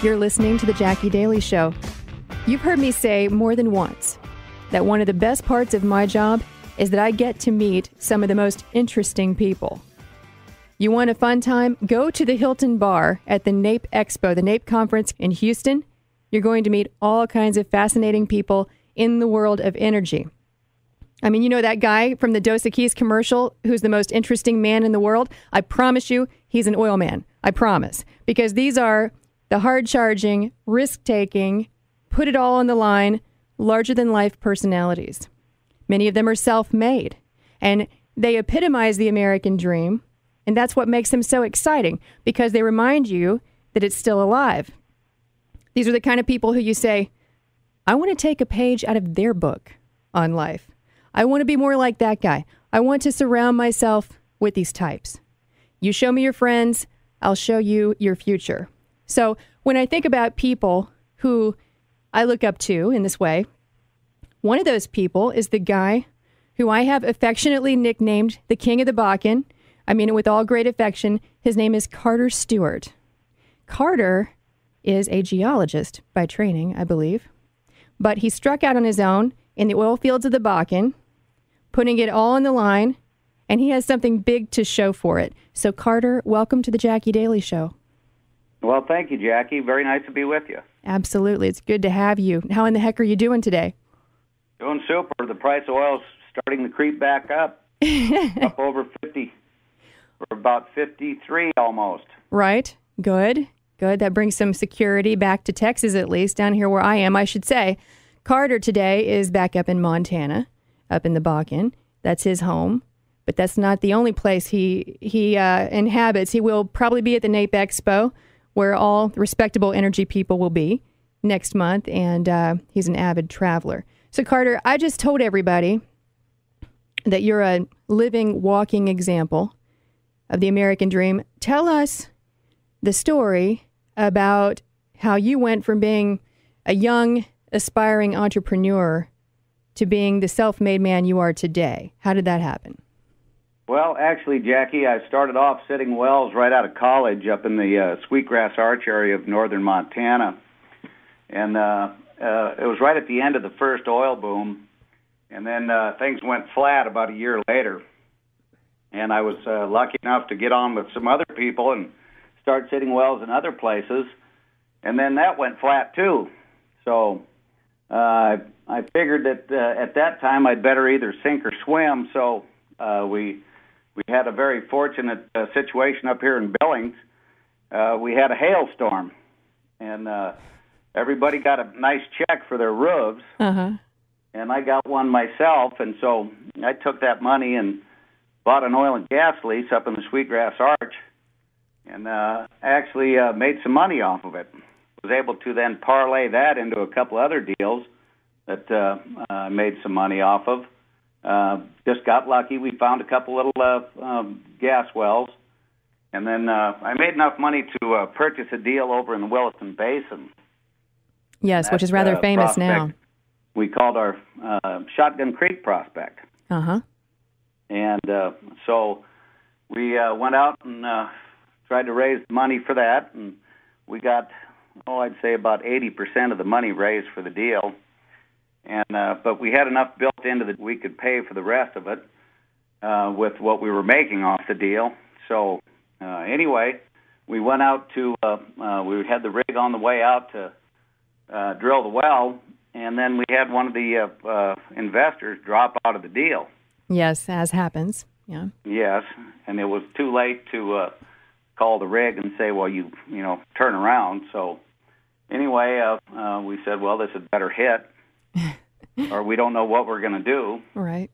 You're listening to The Jackie Daly Show. You've heard me say more than once that one of the best parts of my job is that I get to meet some of the most interesting people. You want a fun time? Go to the Hilton Bar at the NAPE Expo, the NAPE conference in Houston. You're going to meet all kinds of fascinating people in the world of energy. I mean, you know that guy from the Dos Equis commercial who's the most interesting man in the world? I promise you, he's an oil man. I promise. Because these are the hard-charging, risk-taking, put it all on the line, larger-than-life personalities. Many of them are self-made, and they epitomize the American dream, and that's what makes them so exciting, because they remind you that it's still alive. These are the kind of people who you say, I want to take a page out of their book on life. I want to be more like that guy. I want to surround myself with these types. You show me your friends, I'll show you your future. So when I think about people who I look up to in this way, one of those people is the guy who I have affectionately nicknamed the King of the Bakken. I mean it with all great affection. His name is Carter Stewart. Carter is a geologist by training, I believe. But he struck out on his own in the oil fields of the Bakken, putting it all on the line, and he has something big to show for it. So Carter, welcome to the Jackie Daly Show. Well, thank you, Jackie. Very nice to be with you. Absolutely. It's good to have you. How in the heck are you doing today? Doing super. The price of oil is starting to creep back up. Up over 50. We're about 53 almost. Right. Good. Good. That brings some security back to Texas, at least, down here where I am, I should say. Carter today is back up in Montana, up in the Bakken. That's his home. But that's not the only place he inhabits. He will probably be at the NAPE Expo, where all respectable energy people will be next month, and he's an avid traveler. So, Carter, I just told everybody that you're a living, walking example of the American dream. Tell us the story about how you went from being a young, aspiring entrepreneur to being the self-made man you are today. How did that happen? Well, actually, Jackie, I started off sitting wells right out of college up in the Sweetgrass Arch area of northern Montana. And it was right at the end of the first oil boom. And then things went flat about a year later. And I was lucky enough to get on with some other people and start sitting wells in other places. And then that went flat, too. So I figured that at that time I'd better either sink or swim. So we had a very fortunate situation up here in Billings. We had a hailstorm, and everybody got a nice check for their roofs, and I got one myself, and so I took that money and bought an oil and gas lease up in the Sweetgrass Arch, and actually made some money off of it. Was able to then parlay that into a couple other deals that I made some money off of. Just got lucky. We found a couple little gas wells, and then I made enough money to purchase a deal over in the Williston Basin. Yes, which is rather famous now. We called our Shotgun Creek prospect. And so we went out and tried to raise money for that, and we got, I'd say about 80% of the money raised for the deal. And but we had enough built into that we could pay for the rest of it with what we were making off the deal. So anyway, we went out to we had the rig on the way out to drill the well, and then we had one of the investors drop out of the deal. Yes, as happens. Yeah. Yes, and it was too late to call the rig and say, well, you turn around. So anyway, we said, well, this had better hit. Or we don't know what we're going to do. Right.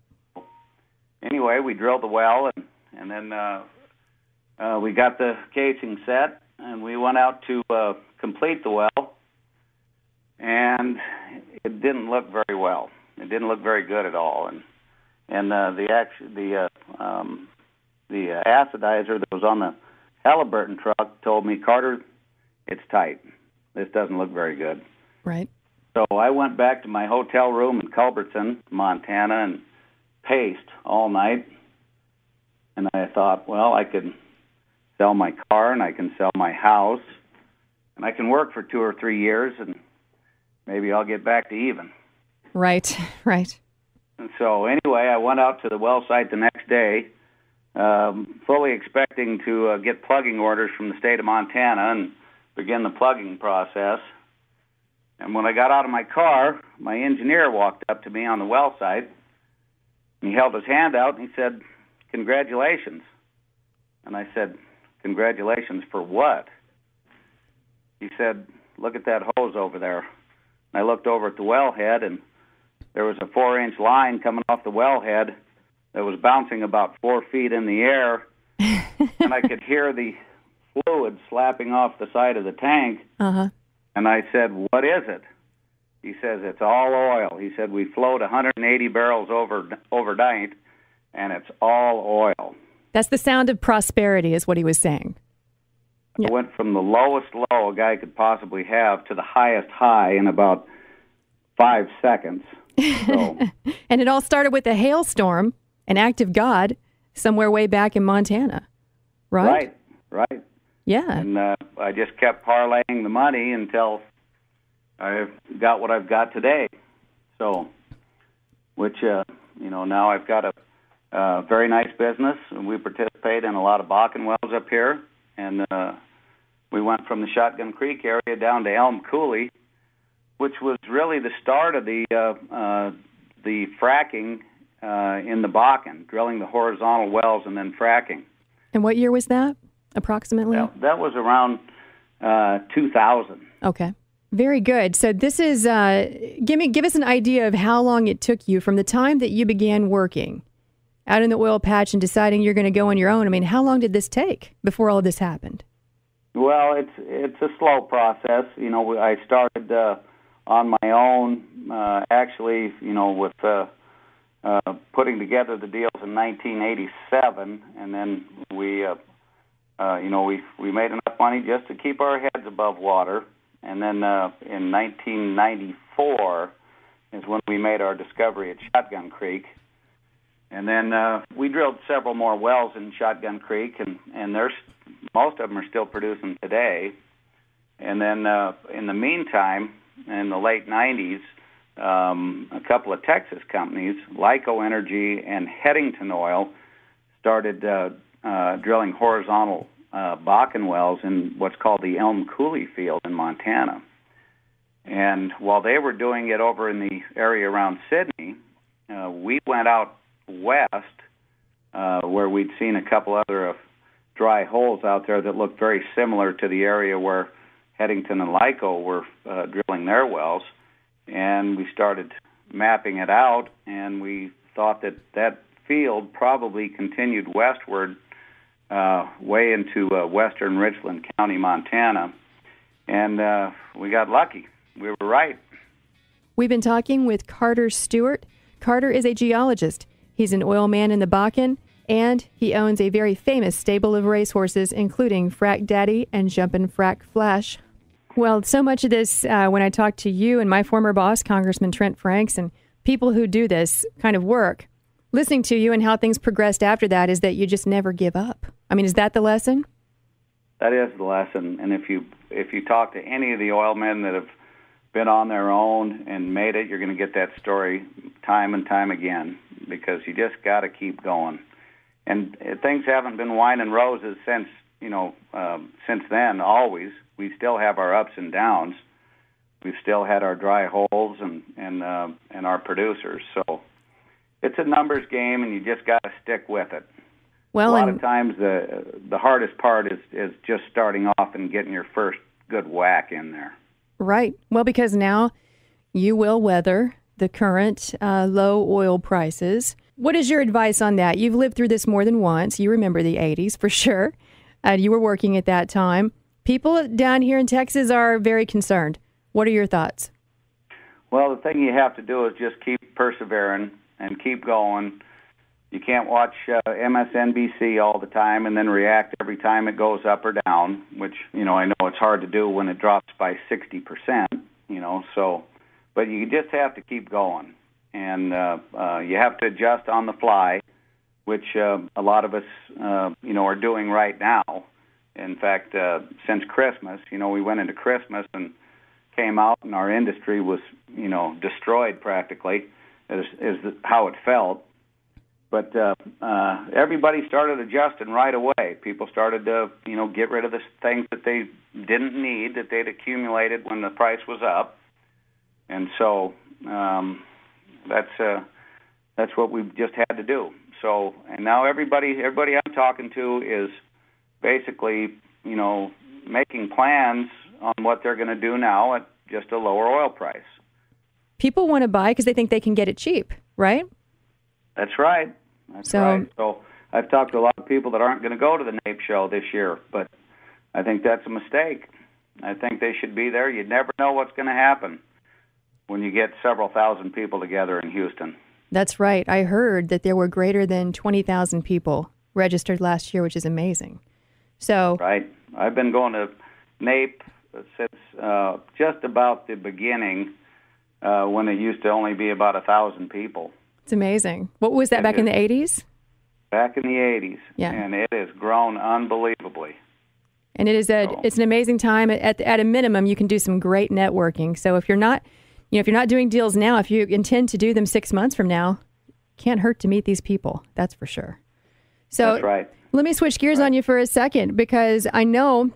Anyway, we drilled the well, and then we got the casing set, and we went out to complete the well, and it didn't look very well. It didn't look very good at all, and the acidizer that was on the Halliburton truck told me, Carter, it's tight. This doesn't look very good. Right. So I went back to my hotel room in Culbertson, Montana, and paced all night. And I thought, well, I could sell my car and I can sell my house and I can work for 2 or 3 years, and maybe I'll get back to even. Right, right. And so anyway, I went out to the well site the next day, fully expecting to get plugging orders from the state of Montana and begin the plugging process. And when I got out of my car, my engineer walked up to me on the well site, and he held his hand out, and he said, "Congratulations." And I said, "Congratulations for what?" He said, "Look at that hose over there." And I looked over at the wellhead, and there was a 4-inch line coming off the wellhead that was bouncing about 4 feet in the air, and I could hear the fluid slapping off the side of the tank. Uh-huh. And I said, "What is it?" He says, "It's all oil." He said, "We flowed 180 barrels overnight, and it's all oil." That's the sound of prosperity, is what he was saying. I went from the lowest low a guy could possibly have to the highest high in about 5 seconds. So, and it all started with a hailstorm, an act of God, somewhere way back in Montana, right? Right. Yeah. And I just kept parlaying the money until I got what I've got today. So, which, now I've got a very nice business, and we participate in a lot of Bakken wells up here. And we went from the Shotgun Creek area down to Elm Coulee, which was really the start of the fracking in the Bakken, drilling the horizontal wells and then fracking. And what year was that, approximately? That was around 2000. Okay. Very good. So this is, give us an idea of how long it took you from the time that you began working out in the oil patch and deciding you're going to go on your own. I mean, how long did this take before all of this happened? Well, it's a slow process. I started on my own, actually, with putting together the deals in 1987, and then we made enough money just to keep our heads above water. And then in 1994 is when we made our discovery at Shotgun Creek. And then we drilled several more wells in Shotgun Creek, and most of them are still producing today. And then in the meantime, in the late 90s, a couple of Texas companies, Lyco Energy and Headington Oil, started drilling horizontal Bakken wells in what's called the Elm Coulee field in Montana. And while they were doing it over in the area around Sydney, we went out west where we'd seen a couple other dry holes out there that looked very similar to the area where Headington and Lyco were drilling their wells. And we started mapping it out, and we thought that field probably continued westward way into western Richland County, Montana. And we got lucky. We were right. We've been talking with Carter Stewart. Carter is a geologist. He's an oil man in the Bakken, and he owns a very famous stable of racehorses, including Frack Daddy and Jumpin' Frack Flash. Well, so much of this, when I talk to you and my former boss, Congressman Trent Franks, and people who do this kind of work, listening to you and how things progressed after that is that you just never give up. I mean, is that the lesson? That is the lesson. And if you talk to any of the oil men that have been on their own and made it, you're going to get that story time and time again, because you just got to keep going. And things haven't been wine and roses since then, always. We still have our ups and downs. We've still had our dry holes and our producers. So it's a numbers game, and you just got to stick with it. Well, a lot of times the hardest part is just starting off and getting your first good whack in there. Right. Well, because now you will weather the current low oil prices. What is your advice on that? You've lived through this more than once. You remember the 80s for sure. You were working at that time. People down here in Texas are very concerned. What are your thoughts? Well, the thing you have to do is just keep persevering and keep going. You can't watch MSNBC all the time and then react every time it goes up or down, which, I know it's hard to do when it drops by 60%, so, but you just have to keep going. And you have to adjust on the fly, which a lot of us, are doing right now. In fact, since Christmas, we went into Christmas and came out, and our industry was, destroyed practically, is how it felt. But everybody started adjusting right away. People started to, get rid of the things that they didn't need, that they'd accumulated when the price was up. And so that's what we've just had to do. So, and now everybody I'm talking to is basically, making plans on what they're going to do now at just a lower oil price. People want to buy because they think they can get it cheap, right? That's right. That's right. So I've talked to a lot of people that aren't going to go to the NAPE show this year, but I think that's a mistake. I think they should be there. You never know what's going to happen when you get several thousand people together in Houston. That's right. I heard that there were greater than 20,000 people registered last year, which is amazing. So right. I've been going to NAPE since just about the beginning, when it used to only be about 1,000 people. It's amazing. What was that, back in the 80s? Back in the 80s. Yeah. And it has grown unbelievably. And it's an amazing time. At a minimum, you can do some great networking. So if you're not doing deals now, if you intend to do them 6 months from now, can't hurt to meet these people. That's for sure. So that's right. Let me switch gears on you for a second, because I know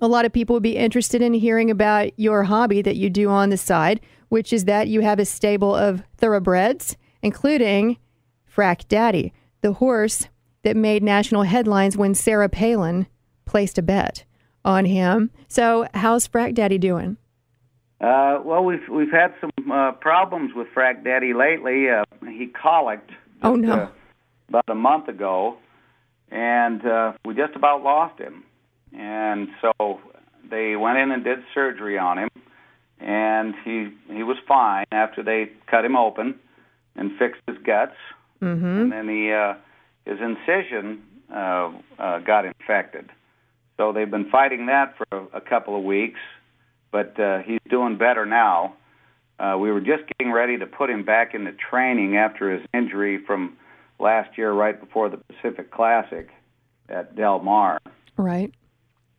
a lot of people would be interested in hearing about your hobby that you do on the side, which is that you have a stable of thoroughbreds, including Frack Daddy, the horse that made national headlines when Sarah Palin placed a bet on him. So how's Frack Daddy doing? Well, we've had some problems with Frack Daddy lately. He colicked about a month ago, and we just about lost him. And so they went in and did surgery on him, and he was fine after they cut him open and fixed his guts. Mm-hmm. And then his incision got infected. So they've been fighting that for a couple of weeks, but he's doing better now. We were just getting ready to put him back into training after his injury from last year, right before the Pacific Classic at Del Mar. Right.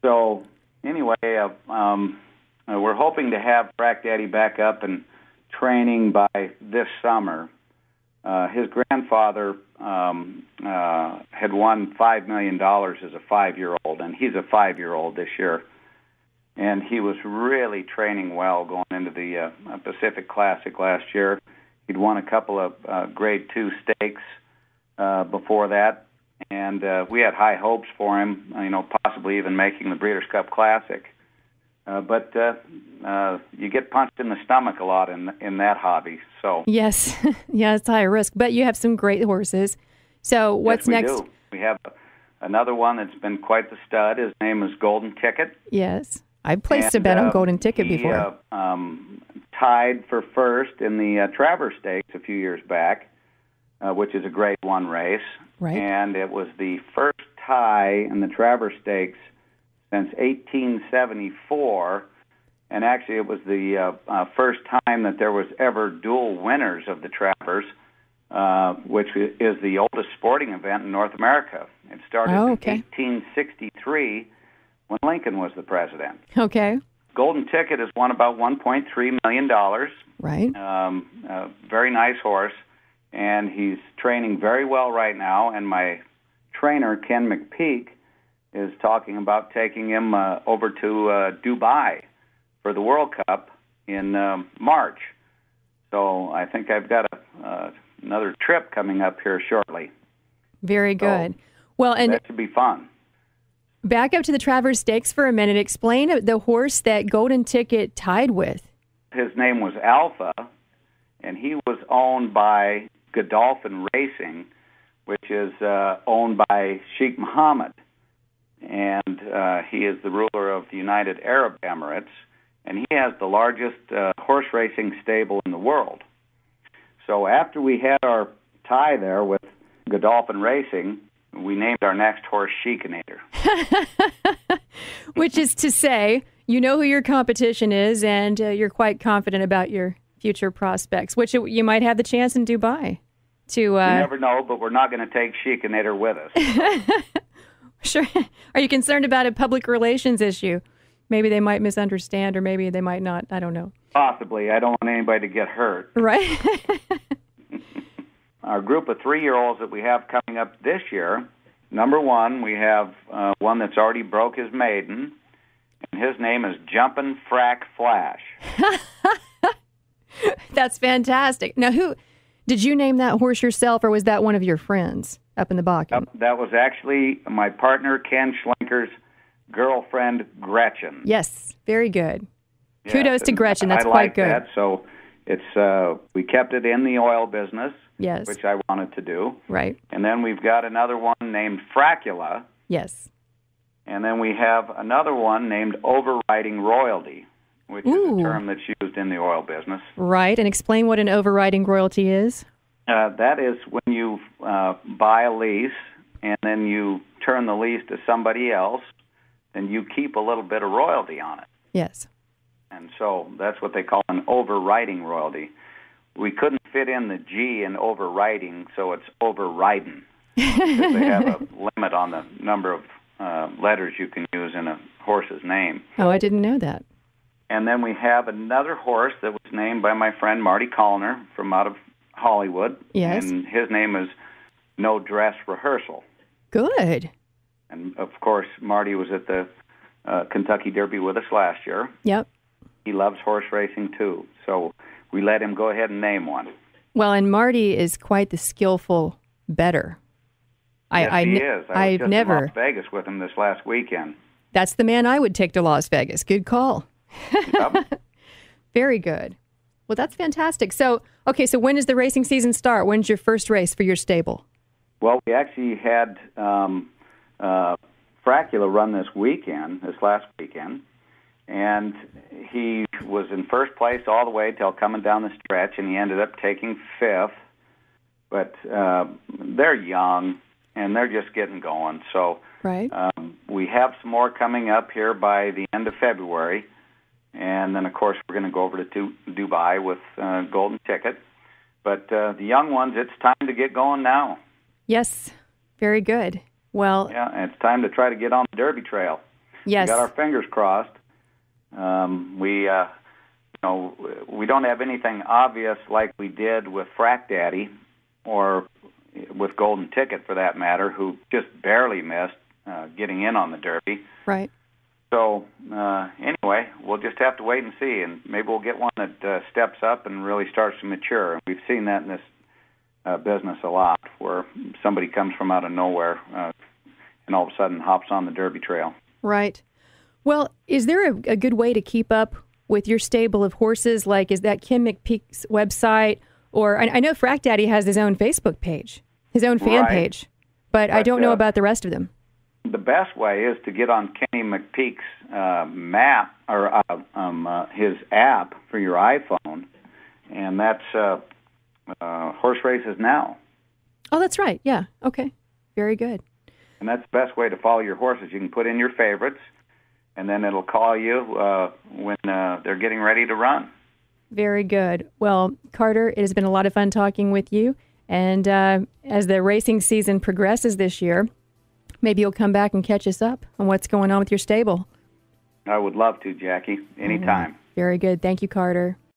So anyway, we're hoping to have Frack Daddy back up and training by this summer. His grandfather had won $5 million as a 5-year-old, and he's a 5-year-old this year. And he was really training well going into the Pacific Classic last year. He'd won a couple of Grade 2 stakes before that, and we had high hopes for him, possibly even making the Breeders' Cup Classic. But you get punched in the stomach a lot in that hobby. So yes, yeah, it's high risk. But you have some great horses. So what's next? Do. We have another one that's been quite the stud. His name is Golden Ticket. Yes, I placed a bet on Golden Ticket before. Tied for first in the Travers Stakes a few years back, which is a Grade 1 race. Right. And it was the first tie in the Travers Stakes since 1874, and actually it was the first time that there was ever dual winners of the Travers, which is the oldest sporting event in North America. It started in 1863 when Lincoln was the president. Okay. Golden Ticket has won about $1.3 million. Right. Very nice horse, and he's training very well right now, and my trainer, Ken McPeak, is talking about taking him over to Dubai for the World Cup in March. So I think I've got another trip coming up here shortly. Very good. Well, and that should be fun. Back up to the Travers Stakes for a minute. Explain the horse that Golden Ticket tied with. His name was Alpha, and he was owned by Godolphin Racing, which is owned by Sheikh Mohammed. And he is the ruler of the United Arab Emirates, and he has the largest horse racing stable in the world. So after we had our tie there with Godolphin Racing, we named our next horse Sheikinator. Which is to say, you know who your competition is, and you're quite confident about your future prospects, which you might have the chance in Dubai. You never know, but we're not going to take Sheikinator with us. Sure. Are you concerned about a public relations issue? Maybe they might misunderstand, or maybe they might not. I don't know. Possibly. I don't want anybody to get hurt. Right. Our group of 3-year-olds that we have coming up this year, number one, we have one that's already broke his maiden, and his name is Jumpin' Frack Flash. That's fantastic. Now, did you name that horse yourself, or was that one of your friends up in the Bakken? That was actually my partner, Ken Schlenker's girlfriend, Gretchen. Yes, very good. Yes, Kudos to Gretchen. That's I quite like good. That. So it's we kept it in the oil business, yes, which I wanted to do. Right. And then we've got another one named Fracula. Yes. And then we have another one named Overriding Royalty, which is a term that's used in the oil business. Right. And explain what an overriding royalty is. That is when you buy a lease and then you turn the lease to somebody else, and you keep a little bit of royalty on it. Yes. And so that's what they call an overriding royalty. We couldn't fit in the G in overriding, so it's overriding. Because they have a limit on the number of letters you can use in a horse's name. Oh, I didn't know that. And then we have another horse that was named by my friend Marty Callner from out of Hollywood. Yes. And his name is No Dress Rehearsal. Good. And, of course, Marty was at the Kentucky Derby with us last year. Yep. He loves horse racing, too. So we let him go ahead and name one. Well, and Marty is quite the skillful bettor. Yes, he is. I was just never in Las Vegas with him this last weekend. That's the man I would take to Las Vegas. Good call. Yep. Very good. Well, that's fantastic. So, okay, so when does the racing season start? When's your first race for your stable? Well, we actually had Fracula run this last weekend, and he was in first place all the way till coming down the stretch, and he ended up taking fifth. But they're young, and they're just getting going. So right. We have some more coming up here by the end of February, and then, of course, we're going to go over to Dubai with Golden Ticket. But the young ones, it's time to get going now. Yes, very good. Well, yeah, and it's time to try to get on the Derby trail. Yes, we got our fingers crossed. We don't have anything obvious like we did with Frack Daddy, or with Golden Ticket for that matter, who just barely missed getting in on the Derby. Right. So anyway, we'll just have to wait and see, and maybe we'll get one that steps up and really starts to mature. And we've seen that in this business a lot, where somebody comes from out of nowhere and all of a sudden hops on the Derby trail. Right. Well, is there a good way to keep up with your stable of horses? Like, is that Kim McPeak's website? Or I know Frack Daddy has his own Facebook page, his own fan page, but I don't know about the rest of them. The best way is to get on Kenny McPeak's map, or his app for your iPhone, and that's Horse Races Now. Oh, that's right. Yeah. Okay. Very good. And that's the best way to follow your horses. You can put in your favorites, and then it'll call you when they're getting ready to run. Very good. Well, Carter, it has been a lot of fun talking with you. And as the racing season progresses this year, maybe you'll come back and catch us up on what's going on with your stable. I would love to, Jackie. Anytime. Very good. Thank you, Carter.